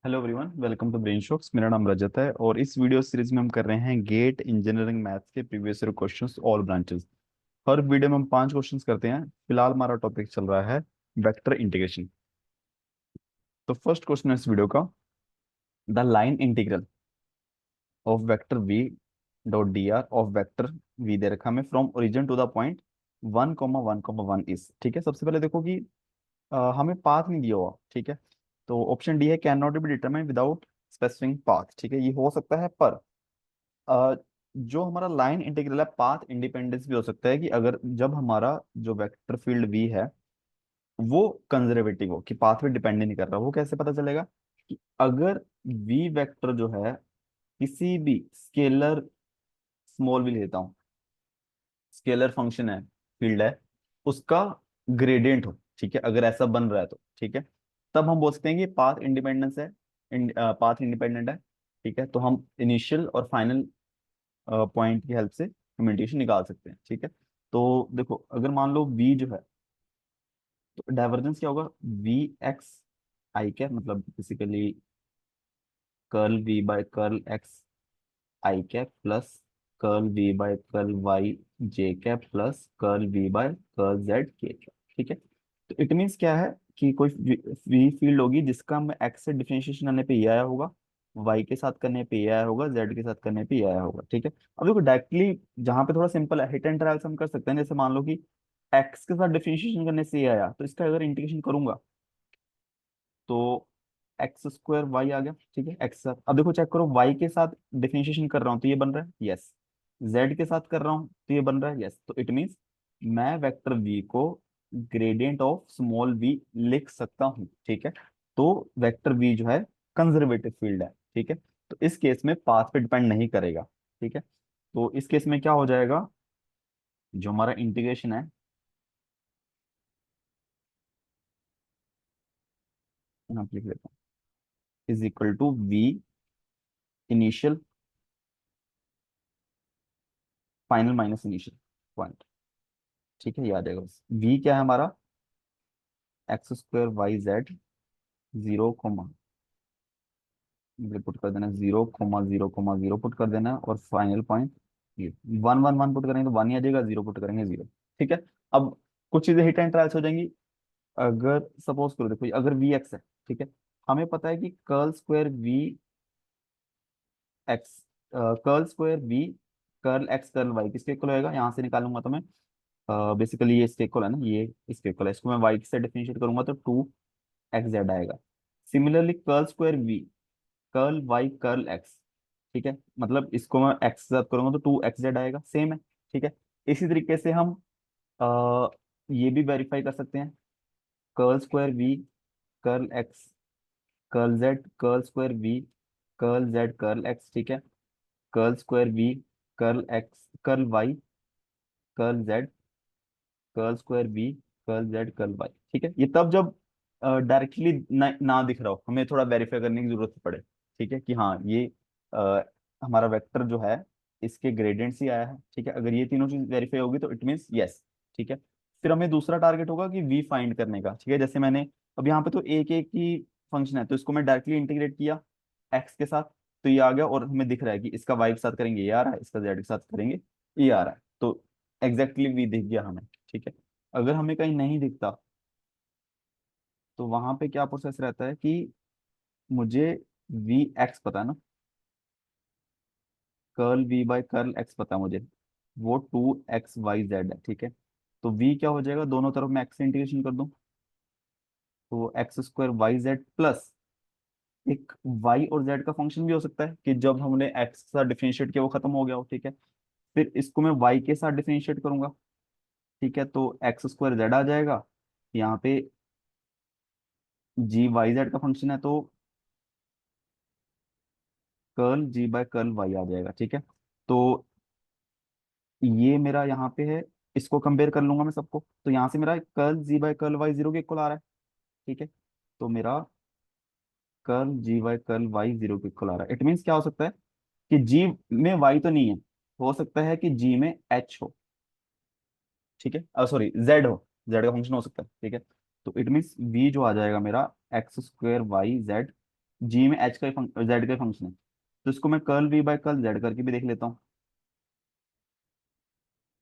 Hello everyone, welcome to Brain Shocks. मेरा नाम रजत है और इस वीडियो सीरीज में हम कर रहे हैं गेट इंजीनियरिंग मैथ्स के previous year questions all branches. हर वीडियो में हम 5 क्वेश्चंस करते हैं। फिलहाल हमारा टॉपिक चल रहा है वेक्टर इंटीग्रेशन। तो फर्स्ट क्वेश्चन है इस वीडियो का, the line integral of vector V dot D R of vector V दे रखा हमें from origin to the point 1,1,1 is. ठीक है, सबसे पहले देखो कि हमें पाथ नहीं दिया हुआ। ठीक है, तो ऑप्शन डी है can not be determine without स्पेसिफिंग path. ठीक है, ये हो सकता है, पर जो हमारा लाइन इंटीग्रल है पाथ इंडिपेंडेंस भी हो सकता है कि अगर जब हमारा जो वेक्टर फील्ड वी है वो कंजर्वेटिव हो, कि पाथ पे डिपेंड नहीं कर रहा। वो कैसे पता चलेगा? कि अगर वी वेक्टर जो है किसी भी स्केलर, स्मॉल भी लेता हूँ, स्केलर फंक्शन है, फील्ड है, उसका ग्रेडियंट हो। ठीक है, अगर ऐसा बन रहा है तो ठीक है, तब हम बोल सकते हैं कि पाथ इंडिपेंडेंस है, पाथ इंडिपेंडेंट है। ठीक है, तो हम इनिशियल और फाइनल पॉइंट की हेल्प से कम्युनिकेशन निकाल सकते हैं। ठीक है, तो देखो अगर मान लो v जो है, तो डाइवर्जेंस क्या होगा? वी एक्स आई कैप, मतलब basically curl v by curl x I cap plus curl v by curl Y J cap plus curl v by curl z k cap. ठीक है, तो इट मीन्स क्या है कि कोई वी फील्ड होगी जिसका मैं एक्स से डिफरेंशिएशन करने पे ये आया होगा, वाई के साथ करने पे ये आया होगा, जेड के साथ करने पे ये आया होगा। ठीक है, अब देखो डायरेक्टली जहां पे थोड़ा सिंपल है, हिट एंड ट्रायल से हम कर सकते हैं। जैसे मान लो कि एक्स के साथ डिफरेंशिएशन करने से ये आया, तो इसका अगर इंटीग्रेशन करूंगा तो एक्स स्क्वायर वाई आ गया। ठीक है, एक्स, अब देखो चेक करो, वाई के साथ डिफरेंशिएशन कर रहा हूँ तो ये बन रहा है, यस। जेड के साथ कर रहा हूँ तो ये बन रहा है, यस। तो इट मीन्स मैं वेक्टर वी को ग्रेडियंट ऑफ स्मॉल वी लिख सकता हूँ। ठीक है, तो वेक्टर वी जो है कंजर्वेटिव फील्ड है। ठीक है, तो इस केस में पाथ पे डिपेंड नहीं करेगा। ठीक है, तो इस केस में क्या हो जाएगा, जो हमारा इंटीग्रेशन है, यहाँ पे लिख लेता हूँ, is equal to v initial final minus initial point. ठीक है, याद है बस। v क्या है हमारा? X square y z, zero comma, put कर देना, 0,0,0 पुट कर देना, और फाइनल पॉइंट ये 1,1,1 पुट करेंगे तो 1 ही आ जाएगा, 0 पुट करेंगे 0। ठीक है, अब कुछ चीजें हिट एंड ट्रायल्स हो जाएंगी। अगर सपोज करो, देखो अगर वी एक्स है, ठीक है, हमें पता है कि curl square v x, curl square v curl x curl y किसके इक्वल होएगा, यहाँ से निकालूंगा तो मैं, बेसिकली ये इसके इक्वल है ना, ये इसके इक्वल है, इसको मैं वाई से डिफरेंशिएट करूंगा तो 2 एक्स जेड आएगा। Similarly curl square v curl y curl x, ठीक है, मतलब इसको मैं एक्स के साथ करूंगा तो 2 एक्स जेड आएगा, सेम है। ठीक है, इसी तरीके से हम आ, ये भी वेरीफाई कर सकते हैं, curl square v curl x curl z curl square v curl z curl x. ठीक है, curl square v curl x curl y curl z curl square b curl z curl y. ठीक है, ये तब जब डायरेक्टली ना दिख रहा हो, हमें थोड़ा वेरीफाई करने की जरूरत पड़े। ठीक है, कि हाँ ये अ, हमारा वेक्टर जो है इसके ग्रेडियंट्स ही आया है। ठीक है, अगर ये तीनों चीज वेरीफाई होगी तो इट मीन्स यस। ठीक है, फिर हमें दूसरा टारगेट होगा कि वी फाइंड करने का। ठीक है, जैसे मैंने अब यहाँ पे तो एक एक ही फंक्शन है, तो इसको मैं डायरेक्टली इंटीग्रेट किया एक्स के साथ, तो ये आ गया, और हमें दिख रहा है कि इसका वाई के साथ करेंगे ये आ रहा है, इसका जेड के साथ करेंगे ये आ रहा है, तो एग्जैक्टली वी दिख गया हमें। ठीक है, अगर हमें कहीं नहीं दिखता तो वहां पे क्या प्रोसेस रहता है कि मुझे वी एक्स पता है ना, curl v by curl x पता है मुझे, वो 2 एक्स वाई जेड है। ठीक है, तो वी क्या हो जाएगा, दोनों तरफ मैं एक्स से इंटीग्रेशन कर दूं तो x square y z plus एक वाई और जेड का फंक्शन भी हो सकता है कि जब हमने एक्स के साथ डिफरेंशिएट किया वो खत्म हो गया हो। ठीक है, फिर इसको मैं वाई के साथ डिफरेंशिएट करूंगा। ठीक है, तो एक्स स्क्वायर जेड आ जाएगा, यहाँ पे जी वाई जेड का फंक्शन है, तो कर्ल जी बाय कर्ल वाई आ जाएगा। ठीक है, तो ये मेरा यहाँ पे है, इसको कंपेयर कर लूंगा मैं सबको, तो यहाँ से मेरा कर्ल जी बाय कर्ल वाई 0 के इक्वल आ रहा है। ठीक है, तो मेरा कर्ल जी बाय कर्ल वाई 0 के इक्वल आ रहा है। इट मीन्स क्या हो सकता है कि जी में वाई तो नहीं है, हो सकता है कि जी में एच हो। ठीक है, सॉरी जेड हो, जेड का फंक्शन हो सकता है। ठीक है, तो इट मीन्स वी जो आ जाएगा मेरा एक्स स्क्वायर वाई जेड जी में एच का जेड का फंक्शन है, तो इसको मैं curl v by curl z करके भी देख लेता हूँ,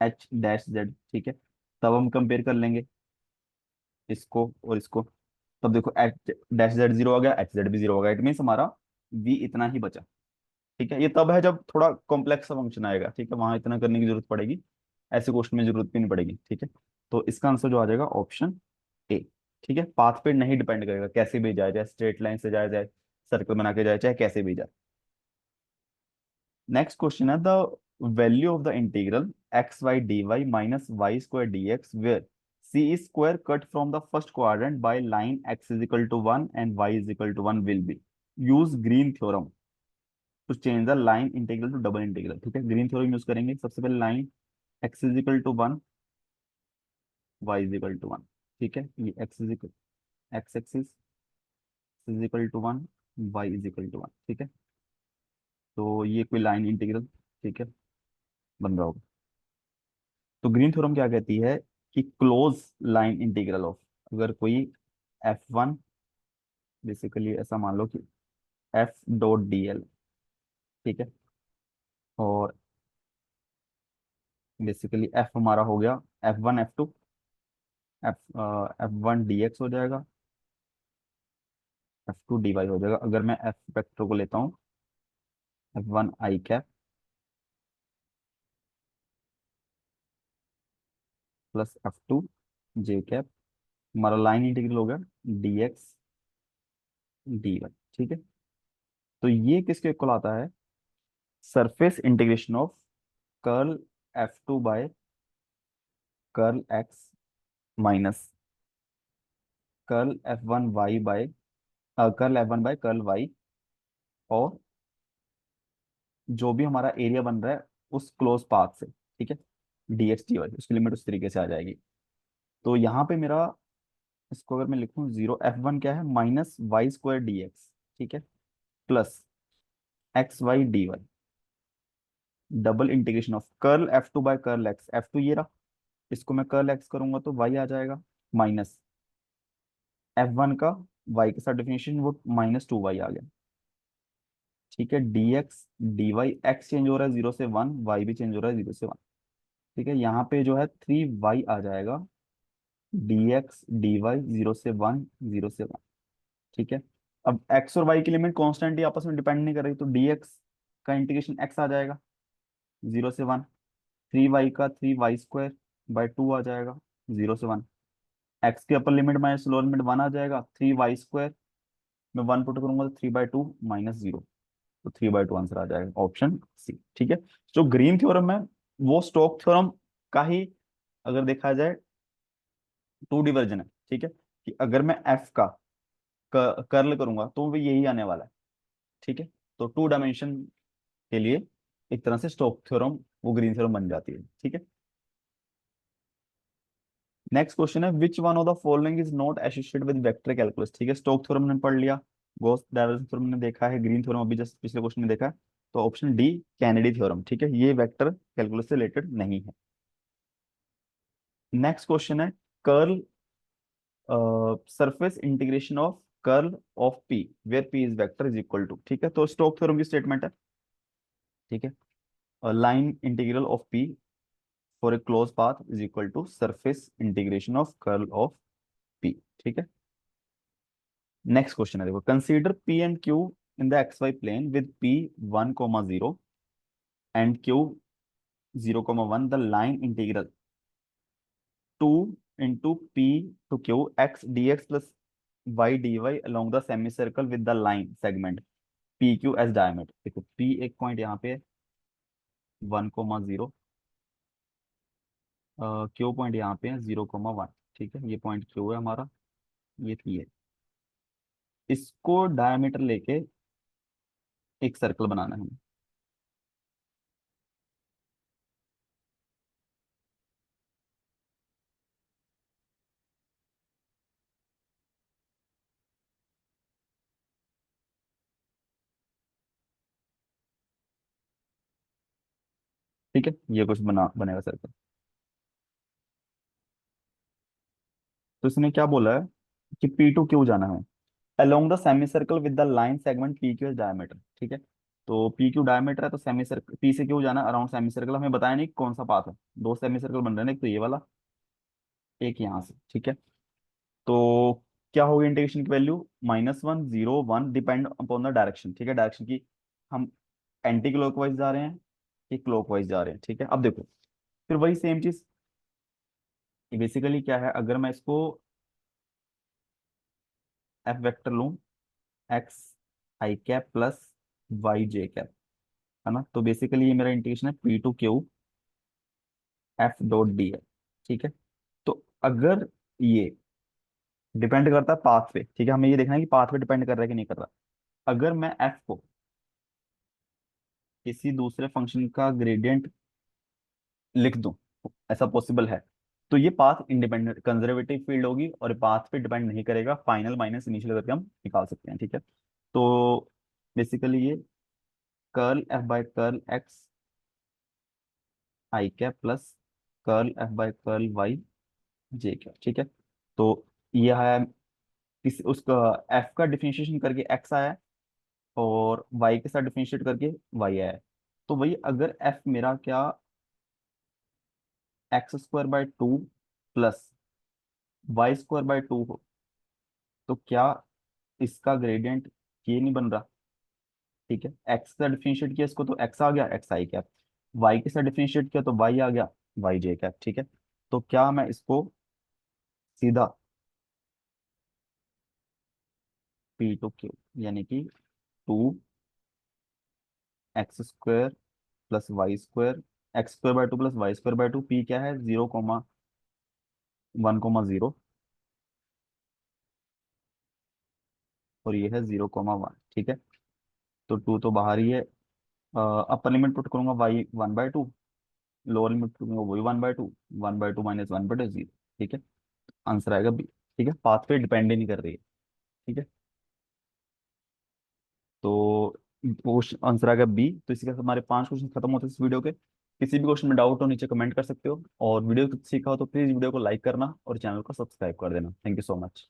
एच डैश जेड, ठीक है। तब हम कंपेयर कर लेंगे इसको और इसको। तब देखो एच डैश जेड जीरो हो गया, एच जेड भी जीरो हो गया, इट मीन्स हमारा वी इतना ही बचा। ठीक है, ये तब है जब थोड़ा कॉम्प्लेक्स फंक्शन आएगा, ठीक है, वहां इतना करने की जरूरत पड़ेगी, ऐसे क्वेश्चन में जरूरत भी नहीं पड़ेगी, ठीक है। तो इसका आंसर जो आ जाएगा ऑप्शन ए। ठीक है, पाथ पे नहीं डिपेंड करेगा, कैसे भी जाए, चाहे स्ट्रेट लाइन से जाए, चाहे सर्कल बना के जाए, चाहे कैसे भी जाए। नेक्स्ट क्वेश्चन है the value of the integral x y d y minus y square d x where c square cut from the first quadrant by line x is equal to one and y is equal to one will be use green theorem to change the line integral to double integral. ठीक है, green theorem use करेंगे। सबसे पहले line x is equal to one, y is equal to one. ठीक है, ये x is equal, x axis is equal to one, y is equal to one. ठीक है, तो ये कोई लाइन इंटीग्रल, ठीक है, बन रहा होगा। तो ग्रीन थ्योरम क्या कहती है कि क्लोज लाइन इंटीग्रल ऑफ, अगर कोई एफ वन, बेसिकली ऐसा मान लो कि एफ डॉट डी एल, ठीक है, और बेसिकली एफ हमारा हो गया F one F two, F F one D x हो जाएगा, एफ टू डी वाई हो जाएगा। अगर मैं एफ वेक्टर को लेता हूँ, एफ वन आई कैप प्लस एफ टू जे कैप, हमारा लाइन इंटीग्रल हो गया डी एक्स डी वाई। ठीक है, तो ये किसके इक्वल आता है, surface integration of curl f two by curl x minus curl f one y by curl f one by curl y, और जो भी हमारा एरिया बन रहा है उस क्लोज पाथ से, ठीक है, डी एक्स डी वाई, उसकी लिमिट उस तरीके से आ जाएगी। तो यहाँ पे मेरा, इसको अगर मैं लिखूँ, जीरो एफ वन क्या है, minus y square d x, ठीक है, plus x y d y, double integration of curl f two by curl x, f two ये रहा, इसको मैं कर्ल एक्स करूंगा तो वाई आ जाएगा, माइनस एफ वन का वाई के साथ डिफिनेशन, वो माइनस टू वाई आ गया। ठीक है, d x d y, x change हो रहा है जीरो से वन, वाई भी चेंज हो रहा है जीरो से वन। ठीक है, यहाँ पे जो है थ्री वाई आ जाएगा, d x d y zero से वन, जीरो से वन। ठीक है, अब एक्स और वाई की लिमिट कॉन्स्टेंट ही आपस में डिपेंड नहीं कर रही, तो डी एक्स का इंटीग्रेशन एक्स आ जाएगा जीरो से वन, थ्री वाई का three Y square by two आ जाएगा जीरो से वन, एक्स की upper limit minus lower limit one आ जाएगा, थ्री वाई स्क्वायर में वन पुट करूंगा तो three by two minus zero, तो थ्री बाई टू आंसर आ जाएगा ऑप्शन सी। ठीक है, जो ग्रीन थ्योरम है वो स्टोक थ्योरम का ही, अगर देखा जाए, टू डी वर्जन है। ठीक है, कि अगर मैं एफ का कर्ल करूंगा तो भी यही आने वाला है। ठीक है, तो टू डायमेंशन के लिए एक तरह से स्टोक थ्योरम वो ग्रीन थ्योरम बन जाती है। ठीक है, नेक्स्ट क्वेश्चन है which one of the following is not associated with vector calculus. ठीक है, स्टोक थ्योरम ने पढ़ लिया, गॉस डाइवर्जेंस थ्योरम ने देखा है, ग्रीन थ्योरम अभी जस्ट पिछले क्वेश्चन में देखा है, तो ऑप्शन डी कैनेडी थ्योरम, ठीक है, ये वेक्टर कैलकुलस से रिलेटेड नहीं है। नेक्स्ट क्वेश्चन है curl surface integration of curl of p where p is vector is equal to. ठीक है, तो स्टोक थ्योरम की स्टेटमेंट है, ठीक है, line integral of p for a close path is equal to surface integration of curl of p. ठीक है, next question है, देखो, consider p and q in the x y plane with p one comma zero and q zero comma one, the line integral to into p to q x d x plus y d y along the semi circle with the line segment P Q S diameter. देखो P एक point यहाँ पे, one comma zero, Q point यहाँ पे है zero comma one. ठीक है, ये पॉइंट क्यू है हमारा, ये पी है, इसको डायमीटर लेके एक सर्कल बनाना है। ठीक है, ये कुछ बनेगा सर्कल। तो इसने क्या बोला है कि पी टू क्यू जाना है, along the semi circle with the line segment P Q diameter, ठीक है। तो पी क्यू डायमीटर है, तो सेमी सर्कल पी से क्यू जाना अराउंड सेमी सर्कल, हमें बताया नहीं कौन सा पाथ है। दो सेमी सर्कल बन रहे हैं, एक तो ये वाला, एक यहाँ से, ठीक है। तो क्या होगी इंटीग्रेशन की value, -1 0 1, depend upon the direction, ठीक है, डायरेक्शन की। हम एंटी क्लॉकवाइज जा रहे हैं कि क्लॉकवाइज जा रहे हैं, ठीक है। अब देखो, फिर वही सेम चीज, बेसिकली क्या है, अगर मैं इसको एफ वेक्टर लूं, एक्स आई कैप प्लस वाई जे कैप, है ना, तो बेसिकली ये मेरा इंटीग्रेशन है p to q f dot d है, ठीक है। तो अगर ये डिपेंड करता है पाथ पे, ठीक है, हमें ये देखना है कि पाथ पे डिपेंड कर रहा है कि नहीं कर रहा। अगर मैं एफ को किसी दूसरे फंक्शन का ग्रेडियंट लिख दूं, ऐसा पॉसिबल है, तो ये पाथ इंडिपेंडेंट कंजर्वेटिव फील्ड होगी और पाथ पे डिपेंड नहीं करेगा, फाइनल माइनस इनिशियल करके हम निकाल सकते हैं, ठीक है। तो बेसिकली ये curl F by curl x I cap plus curl F by curl Y J cap, ठीक है। तो ये है किसी उसका एफ का डिफरेंशिएशन करके एक्स आया है, और वाई के साथ डिफरेंशिएट करके वाई आया है। तो वही अगर एफ मेरा क्या x² by 2 plus y² by 2 हो, तो क्या इसका ग्रेडियंट ये नहीं बन रहा, ठीक है। एक्स का डिफरेंशिएट किया इसको तो एक्स आ गया एक्स आई कैप, वाई के साथ डिफरेंशिएट किया तो वाई आ गया वाई जे कैप, ठीक है। तो क्या मैं इसको सीधा पी टू क्यू, यानी कि 2 x² plus y² x² by 2 plus y² by 2, p क्या है 0,1,0 और ये है 0,1, ठीक है। तो टू तो बाहर ही है, अपर लिमिट पुट करूंगा वाई 1/2, लोअर लिमिट पुट करूंगा वही 1/2, 1/2 माइनस 1/0, ठीक है। आंसर आएगा बी, ठीक है, पाथ पे डिपेंड ही नहीं कर रही है, ठीक है। तो आंसर आएगा बी। तो इसी के साथ हमारे 5 क्वेश्चन खत्म होते हैं इस वीडियो के। किसी भी क्वेश्चन में डाउट हो नीचे कमेंट कर सकते हो, और वीडियो सीखा हो तो प्लीज वीडियो को लाइक करना और चैनल को सब्सक्राइब कर देना। Thank you so much.